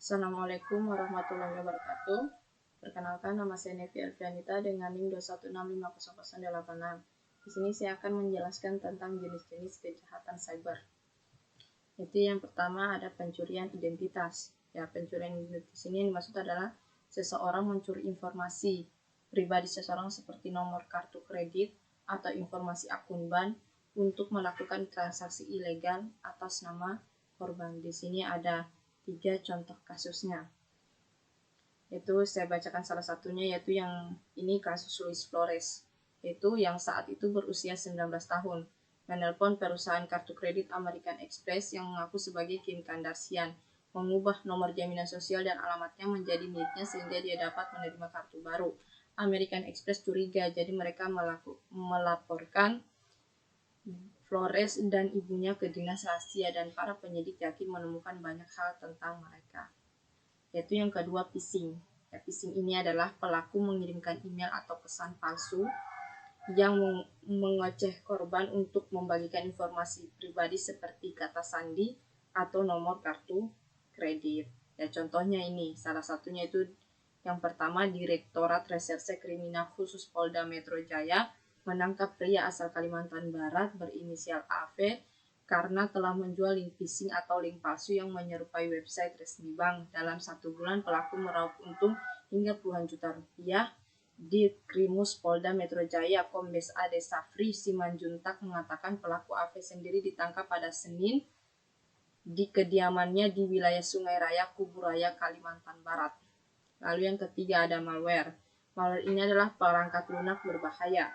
Assalamualaikum warahmatullahi wabarakatuh. Perkenalkan, nama saya Nevi Alfianita dengan NIM 2165008. Di sini saya akan menjelaskan tentang jenis-jenis kejahatan cyber. Itu yang pertama ada pencurian identitas. Ya, pencurian identitas ini yang dimaksud adalah seseorang mencuri informasi pribadi seseorang seperti nomor kartu kredit atau informasi akun bank untuk melakukan transaksi ilegal atas nama korban. Di sini ada 3 contoh kasusnya. Itu saya bacakan salah satunya, yaitu yang ini kasus Luis Flores. Itu yang saat itu berusia 19 tahun. Menelpon perusahaan kartu kredit American Express yang mengaku sebagai Kim Kardashian, mengubah nomor jaminan sosial dan alamatnya menjadi miliknya sehingga dia dapat menerima kartu baru. American Express curiga, jadi mereka melaporkan Flores dan ibunya ke dinas rahasia dan para penyidik yakin menemukan banyak hal tentang mereka. Yaitu yang kedua, phishing. Ya, phishing ini adalah pelaku mengirimkan email atau pesan palsu yang mengoceh korban untuk membagikan informasi pribadi seperti kata sandi atau nomor kartu kredit. Ya, contohnya ini, salah satunya itu yang pertama, Direktorat Reserse Kriminal Khusus Polda Metro Jaya menangkap pria asal Kalimantan Barat berinisial AV karena telah menjual link phishing atau link palsu yang menyerupai website resmi bank. Dalam 1 bulan, pelaku meraup untung hingga puluhan juta rupiah. Di Krimus Polda Metro Jaya, Kombes Ade Safri Simanjuntak mengatakan pelaku AV sendiri ditangkap pada Senin di kediamannya di wilayah Sungai Raya, Kuburaya, Kalimantan Barat. Lalu yang ketiga ada malware. Malware ini adalah perangkat lunak berbahaya.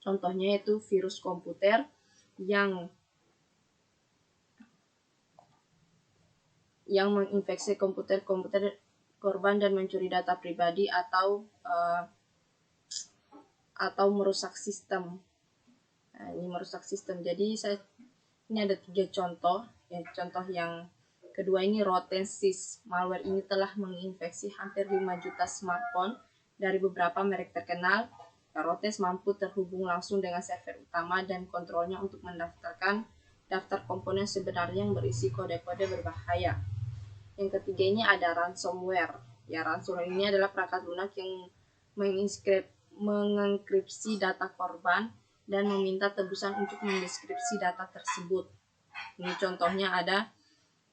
Contohnya yaitu virus komputer yang menginfeksi komputer korban dan mencuri data pribadi atau merusak sistem. Nah, ini merusak sistem. Jadi ini ada 3 contoh. Ya, contoh yang kedua ini Rotensys. Malware ini telah menginfeksi hampir 5 juta smartphone dari beberapa merek terkenal. Rotes mampu terhubung langsung dengan server utama dan kontrolnya untuk mendaftarkan daftar komponen sebenarnya yang berisi kode-kode berbahaya. Yang ketiga ini ada ransomware. Ya, ransomware ini adalah perangkat lunak yang mengenkripsi data korban dan meminta tebusan untuk mendeskripsi data tersebut. Ini contohnya ada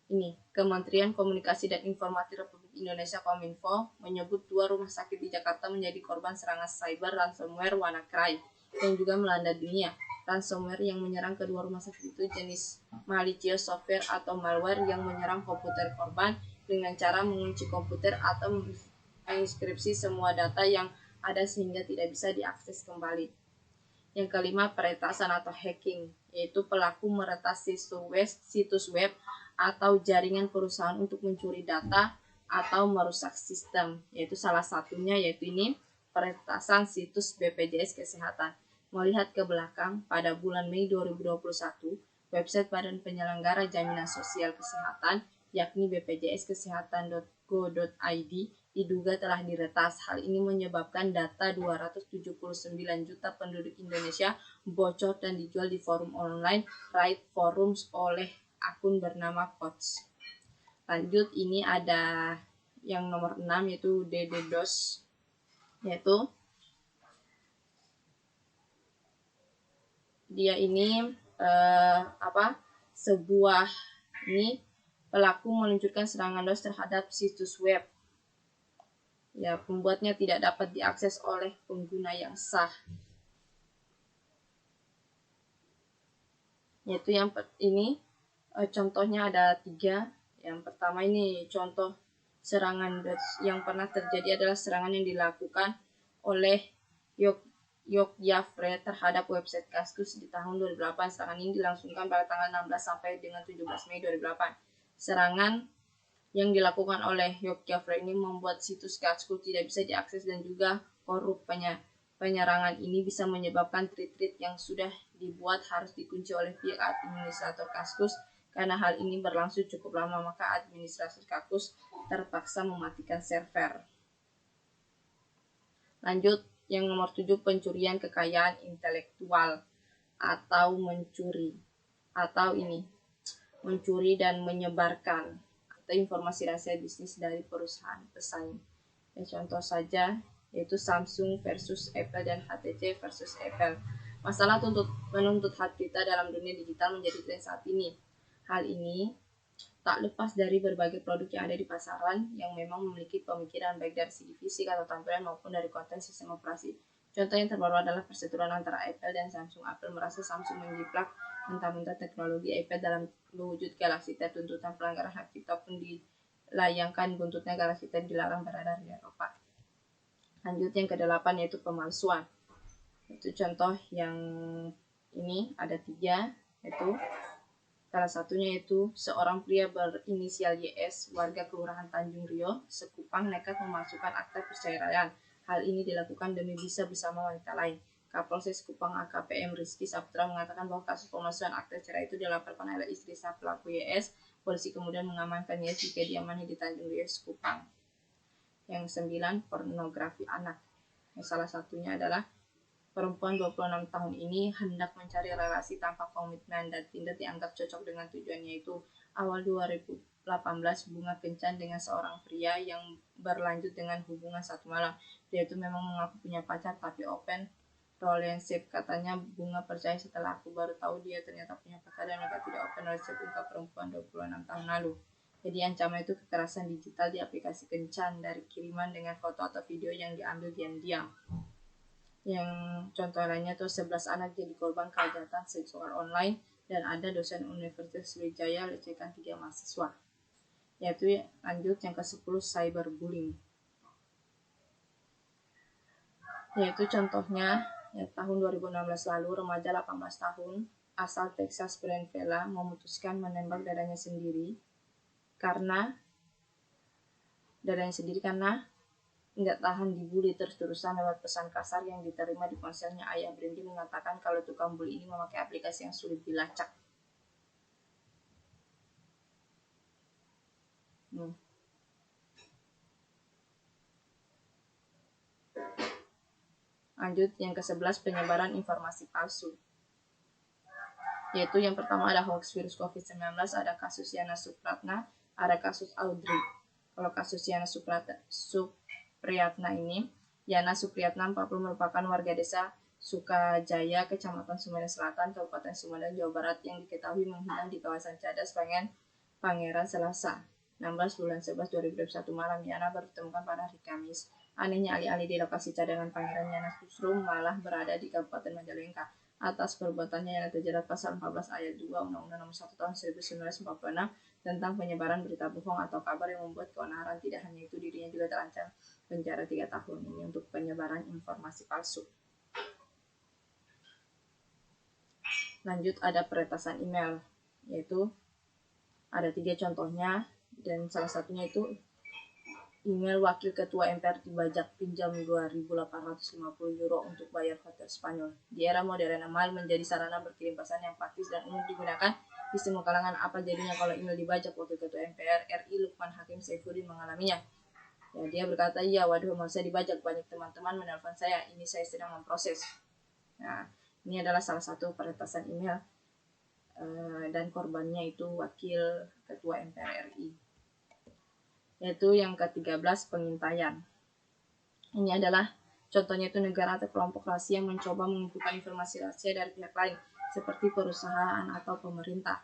ini, Kementerian Komunikasi dan Informatika Republik Indonesia Kominfo menyebut 2 rumah sakit di Jakarta menjadi korban serangan cyber ransomware WannaCry yang juga melanda dunia. Ransomware yang menyerang kedua rumah sakit itu jenis malicious software atau malware yang menyerang komputer korban dengan cara mengunci komputer atau menginskripsi semua data yang ada sehingga tidak bisa diakses kembali. Yang kelima, peretasan atau hacking, yaitu pelaku meretas situs web atau jaringan perusahaan untuk mencuri data atau merusak sistem. Yaitu salah satunya yaitu ini, peretasan situs BPJS Kesehatan. Melihat ke belakang, pada bulan Mei 2021, website Badan Penyelenggara Jaminan Sosial Kesehatan, yakni bpjskesehatan.go.id, diduga telah diretas. Hal ini menyebabkan data 279 juta penduduk Indonesia bocor dan dijual di forum online Right Forums oleh akun bernama Coach. Lanjut, ini ada yang nomor 6 yaitu DDoS, yaitu dia ini sebuah ini pelaku meluncurkan serangan DOS terhadap situs web. Ya, pembuatnya tidak dapat diakses oleh pengguna yang sah. Yaitu yang ini contohnya ada 3. Yang pertama ini contoh serangan yang pernah terjadi adalah serangan yang dilakukan oleh Yogyakarta terhadap website Kaskus di tahun 2008. Serangan ini dilangsungkan pada tanggal 16 sampai dengan 17 Mei 2008. Serangan yang dilakukan oleh Yogyakarta ini membuat situs Kaskus tidak bisa diakses dan juga korup. Penyerangan ini bisa menyebabkan tweet yang sudah dibuat harus dikunci oleh pihak administrator Kaskus. Karena hal ini berlangsung cukup lama, maka administrator Kaskus terpaksa mematikan server. Lanjut, yang nomor 7, pencurian kekayaan intelektual atau mencuri dan menyebarkan atau informasi rahasia bisnis dari perusahaan pesaing. Ya, contoh saja yaitu Samsung versus Apple dan HTC versus Apple. Masalah menuntut hak cipta dalam dunia digital menjadi tren saat ini. Hal ini tak lepas dari berbagai produk yang ada di pasaran yang memang memiliki pemikiran baik dari segi fisik atau tampilan maupun dari konten sistem operasi. Contoh yang terbaru adalah perseteruan antara Apple dan Samsung. Apple merasa Samsung menjiplak mentah-mentah teknologi iPad dalam mewujud Galaxy Tab. Tuntutan pelanggaran hak cipta pun dilayangkan, buntutnya Galaxy Tab dilarang beredar di Eropa. Lanjut yang ke-8 yaitu pemalsuan. Itu contoh yang ini ada 3, yaitu salah satunya yaitu seorang pria berinisial YS, warga Kelurahan Tanjung Rio, Sekupang, nekat memalsukan akta perceraian. Hal ini dilakukan demi bisa bersama wanita lain. Kapolsek Sekupang AKP Rizky Saputra mengatakan bahwa kasus pemalsuan akta cerai itu dilaporkan oleh istri sang pelaku YS. Polisi kemudian mengamankan YS di kediamannya di Tanjung Rio, Sekupang. Yang 9, pornografi anak. Salah satunya adalah perempuan 26 tahun ini hendak mencari relasi tanpa komitmen dan tidak dianggap cocok dengan tujuannya, yaitu awal 2018 Bunga kencan dengan seorang pria yang berlanjut dengan hubungan satu malam. Dia itu memang mengaku punya pacar tapi open relationship. Katanya, Bunga percaya setelah aku baru tahu dia ternyata punya pacar dan mereka tidak open relationship, ungkap perempuan 26 tahun lalu. Jadi ancaman itu kekerasan digital di aplikasi kencan dari kiriman dengan foto atau video yang diambil diam-diam. Yang contoh lainnya tuh 11 anak jadi korban kejahatan seksual online dan ada dosen Universitas Sriwijaya lecehkan 3 mahasiswa. Yaitu lanjut yang ke-10, cyberbullying. Yaitu contohnya ya, tahun 2016 lalu remaja 18 tahun asal Texas Brian Vela memutuskan menembak dadanya sendiri karena nggak tahan dibully terus-terusan lewat pesan kasar yang diterima di ponselnya. Ayah Brandy mengatakan kalau tukang bully ini memakai aplikasi yang sulit dilacak. Lanjut yang ke-11, penyebaran informasi palsu. Yaitu yang pertama ada hoax virus COVID-19, ada kasus Yana Supratna, ada kasus Audrey. Kalau kasus Yana Supriyatna ini, Yana Supriyatna 40 merupakan warga desa Sukajaya, Kecamatan Sumedang Selatan, Kabupaten Sumedang, Jawa Barat yang diketahui menghilang di kawasan Cadas, Pangeran Selasa. 16 bulan 11 2021 malam, Yana baru ditemukan pada hari Kamis. Anehnya, alih-alih di lokasi cadangan Pangeran, Yana justru malah berada di Kabupaten Majalengka. Atas perbuatannya Yana terjerat pasal 14 ayat 2 Undang-Undang Nomor 1 Tahun 1946 tentang penyebaran berita bohong atau kabar yang membuat keonaran. Tidak hanya itu, dirinya juga terancam penjara 3 tahun ini untuk penyebaran informasi palsu. Lanjut ada peretasan email, yaitu ada 3 contohnya dan salah satunya itu email wakil ketua MPR dibajak pinjam 2.850 euro untuk bayar hotel Spanyol. Di era modern, email menjadi sarana berkirim pesan yang praktis dan umum digunakan di semua kalangan. Apa jadinya kalau email dibajak? Wakil ketua MPR RI Lukman Hakim Saifuddin mengalaminya. Ya, dia berkata, "Iya, waduh, mau saya dibajak. Banyak teman-teman menelpon saya. Ini saya sedang memproses." Nah, ini adalah salah satu peretasan email dan korbannya itu wakil ketua MPR RI. Yaitu yang ke-13, pengintaian. Ini adalah contohnya itu negara atau kelompok rahasia yang mencoba mengumpulkan informasi rahasia dari pihak lain seperti perusahaan atau pemerintah.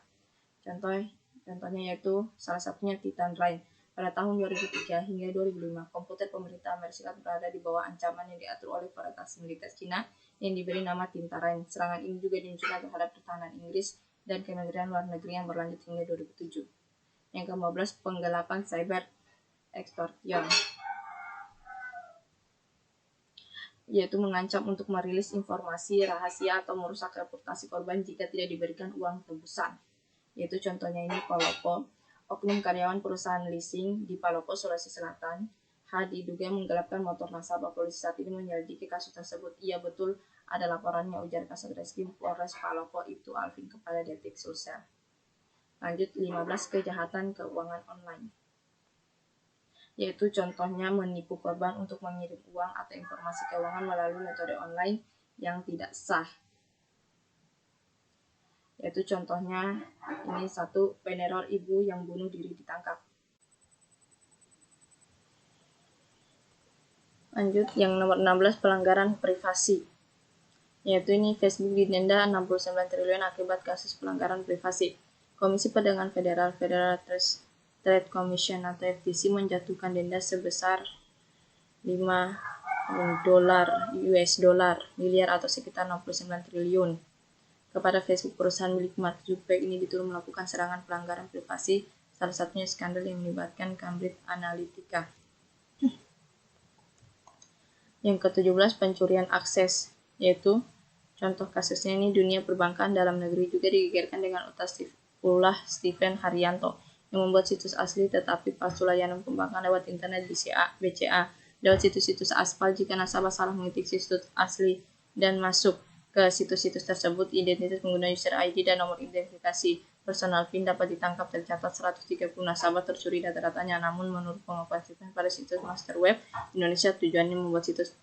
Contohnya yaitu salah satunya Titan Line. Pada tahun 2003 hingga 2005, komputer pemerintah Amerika Serikat berada di bawah ancaman yang diatur oleh peretas militer Cina yang diberi nama Tintarine. Serangan ini juga diluncurkan terhadap pertahanan Inggris dan Kementerian Luar Negeri yang berlanjut hingga 2007. Yang ke-15, penggelapan cyber extortion, yaitu mengancam untuk merilis informasi rahasia atau merusak reputasi korban jika tidak diberikan uang tebusan. Yaitu contohnya ini Palopo. Oknum karyawan perusahaan leasing di Palopo, Sulawesi Selatan, diduga menggelapkan motor nasabah. Polisi saat ini menyelidiki kasus tersebut. Iya, betul, ada laporannya, ujar Kasat Reskrim Polres Palopo itu Alvin kepada Detik Sulsel. Lanjut 15, kejahatan keuangan online. Yaitu contohnya menipu korban untuk mengirim uang atau informasi keuangan melalui metode online yang tidak sah. Yaitu contohnya ini 1, peneror ibu yang bunuh diri ditangkap. Lanjut, yang nomor 16, pelanggaran privasi. Yaitu ini Facebook didenda 69 triliun akibat kasus pelanggaran privasi. Komisi Perdagangan Federal Federal Trade Commission atau FTC menjatuhkan denda sebesar 5 US dollar miliar atau sekitar 69 triliun kepada Facebook. Perusahaan milik Mark Zuckerberg ini dituduh melakukan serangan pelanggaran privasi, salah satunya skandal yang melibatkan Cambridge Analytica. Yang ke-17, pencurian akses, yaitu contoh kasusnya ini dunia perbankan dalam negeri juga digegerkan dengan ulah Stephen Haryanto yang membuat situs asli tetapi palsu layanan perbankan lewat internet BCA lewat situs-situs aspal. Jika nasabah salah mengetik situs asli dan masuk ke situs-situs tersebut, identitas pengguna user ID dan nomor identifikasi personal PIN dapat ditangkap. Tercatat 130 nasabah tercuri data-datanya, namun menurut pengakuan Stephen pada situs Master Web Indonesia, tujuannya membuat situs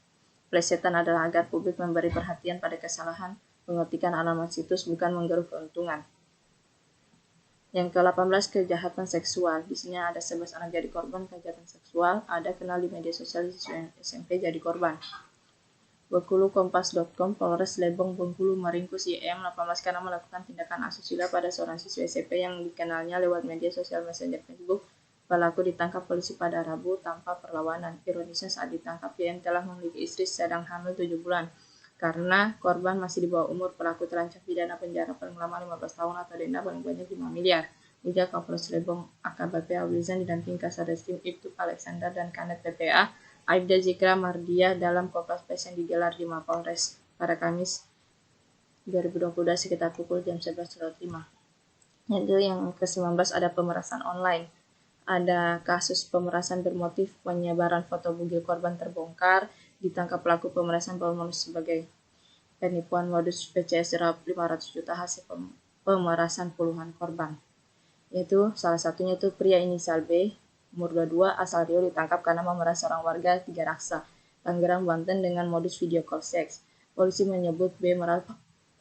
plesetan adalah agar publik memberi perhatian pada kesalahan pengetikan alamat situs, bukan menggeruk keuntungan. Yang ke-18, kejahatan seksual. Di sini ada 11 anak jadi korban kejahatan seksual. Ada kenal di media sosial siswa SMP jadi korban. Bengkulu Kompas.com, Polres Lebong Bengkulu meringkus YM 18 karena melakukan tindakan asusila pada seorang siswa SMP yang dikenalnya lewat media sosial Messenger Facebook. Pelaku ditangkap polisi pada Rabu tanpa perlawanan. Ironisnya saat ditangkap, YM telah memiliki istri sedang hamil 7 bulan. Karena korban masih di bawah umur, pelaku terancam pidana penjara paling lama 15 tahun atau denda paling banyak 5 miliar. Ujar Kapolres Lebong AKBP Aulizan didampingi Kasarreskrim Ibtu Alexander dan Kanit PPA Aibda Zikra Mardiah dalam Kompas Pers yang digelar di Mapolres pada Kamis 2022 sekitar pukul jam 11.05. Yaitu yang ke-19, ada pemerasan online. Ada kasus pemerasan bermotif penyebaran foto bugil korban terbongkar. Ditangkap pelaku pemerasan bermodus sebagai penipuan modus PCS serap 500 juta hasil pemerasan puluhan korban. Yaitu salah satunya itu pria inisial B, umur 22, asal Riau, ditangkap karena memeras seorang warga Tiga Raksa, Tangerang, Banten dengan modus video call seks. Polisi menyebut B meraup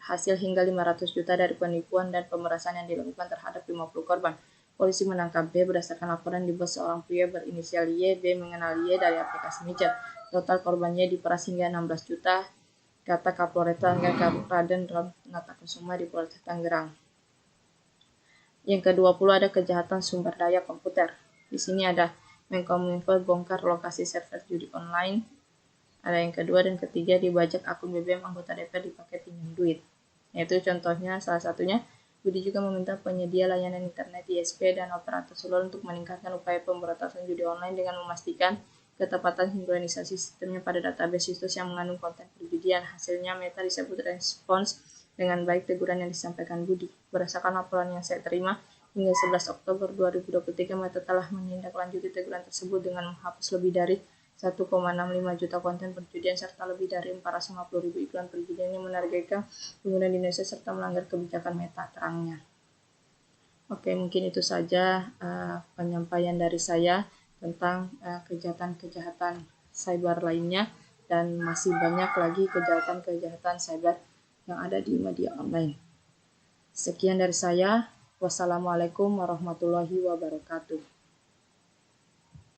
hasil hingga 500 juta dari penipuan dan pemerasan yang dilakukan terhadap 50 korban. Polisi menangkap B berdasarkan laporan dibuat seorang pria berinisial Y. B mengenal Y dari aplikasi micet. Total korbannya diperas hingga 16 juta, kata Kapolres Tangerang Raden Natakusuma di Polres Tangerang. Yang ke-20, ada kejahatan sumber daya komputer. Di sini ada Menkominfo bongkar lokasi server judi online. Ada yang kedua dan ketiga, dibajak akun BBM anggota DPR dipakai pinjam duit. Yaitu contohnya salah satunya, Budi juga meminta penyedia layanan internet ISP dan operator seluler untuk meningkatkan upaya pemberantasan judi online dengan memastikan ketepatan sinkronisasi sistemnya pada database situs yang mengandung konten perjudian. Hasilnya Meta disebut respons dengan baik teguran yang disampaikan Budi. Berdasarkan laporan yang saya terima, hingga 11 Oktober 2023 Meta telah menindaklanjuti teguran tersebut dengan menghapus lebih dari 1,65 juta konten perjudian serta lebih dari 450.000 iklan perjudian yang menargetkan pengguna di Indonesia serta melanggar kebijakan Meta, terangnya. Oke, mungkin itu saja penyampaian dari saya tentang kejahatan-kejahatan cyber lainnya, dan masih banyak lagi kejahatan-kejahatan cyber yang ada di media online. Sekian dari saya. Wassalamualaikum warahmatullahi wabarakatuh.